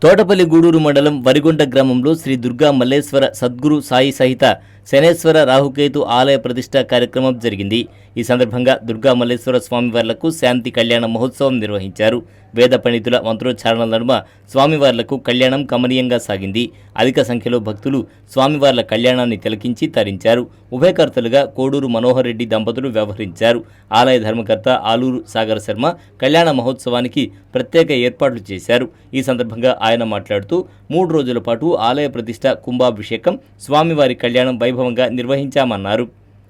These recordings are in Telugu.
తోటపల్లి గూడూరు మండలం వరిగొండ గ్రామంలో శ్రీ దుర్గా మల్లేశ్వర సద్గురు సాయి సహిత శనేశ్వర రాహుకేతు ఆలయ ప్రతిష్ఠా కార్యక్రమం జరిగింది. ఈ సందర్భంగా దుర్గా మల్లేశ్వర స్వామివార్లకు శాంతి కళ్యాణ మహోత్సవం నిర్వహించారు. వేద పండితుల మంత్రోచ్చారణల నడుమ స్వామివార్లకు కళ్యాణం కమనీయంగా సాగింది. అధిక సంఖ్యలో భక్తులు స్వామివార్ల కళ్యాణాన్ని తిలకించి తరించారు. ఉభయకర్తలుగా కోడూరు మనోహర్ రెడ్డి దంపతులు వ్యవహరించారు. ఆలయ ధర్మకర్త ఆలూరు సాగర్ శర్మ కళ్యాణ మహోత్సవానికి ప్రత్యేక ఏర్పాట్లు చేశారు. ఈ సందర్భంగా ఆయన మాట్లాడుతూ 3 రోజుల పాటు ఆలయ ప్రతిష్ఠ, కుంభాభిషేకం, స్వామివారి కళ్యాణం వైభవంగా నిర్వహించామన్నారు.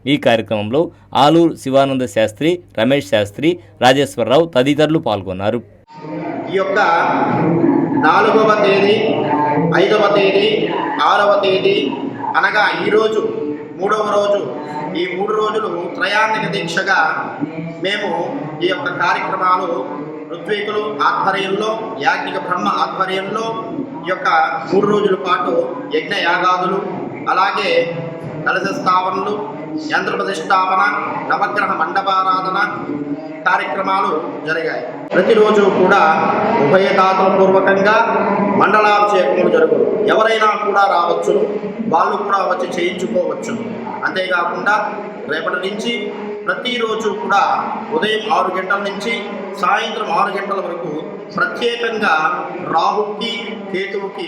ఈ కార్యక్రమంలో ఆలూరు శివానంద శాస్త్రి, రమేష్ శాస్త్రి, రాజేశ్వరరావు తదితరులు పాల్గొన్నారు. ఈ యొక్క 4వ తేదీ, 5వ తేదీ, 6వ తేదీ అనగా ఈరోజు 3వ రోజు, ఈ 3 రోజులు త్రయాణిక దీక్షగా మేము ఈ యొక్క కార్యక్రమాలు ఋత్వికులు ఆధ్వర్యంలో, యాజ్ఞిక బ్రహ్మ ఆధ్వర్యంలో ఈ యొక్క 3 రోజుల పాటు యజ్ఞ యాగాదులు, అలాగే కలశ స్థాపనలు, యంత్ర ప్రతిష్టాపన, నవగ్రహ మండపారాధన కార్యక్రమాలు జరిగాయి. ప్రతిరోజు కూడా ఉభయతాత్మపూర్వకంగా మండలాభిషేకములు జరుగును. ఎవరైనా కూడా రావచ్చు, వాళ్ళు కూడా వచ్చి చేయించుకోవచ్చు. అంతేకాకుండా రేపటి నుంచి ప్రతిరోజు కూడా ఉదయం 6 గంటల నుంచి సాయంత్రం 6 గంటల వరకు ప్రత్యేకంగా రాహుకేతువుకి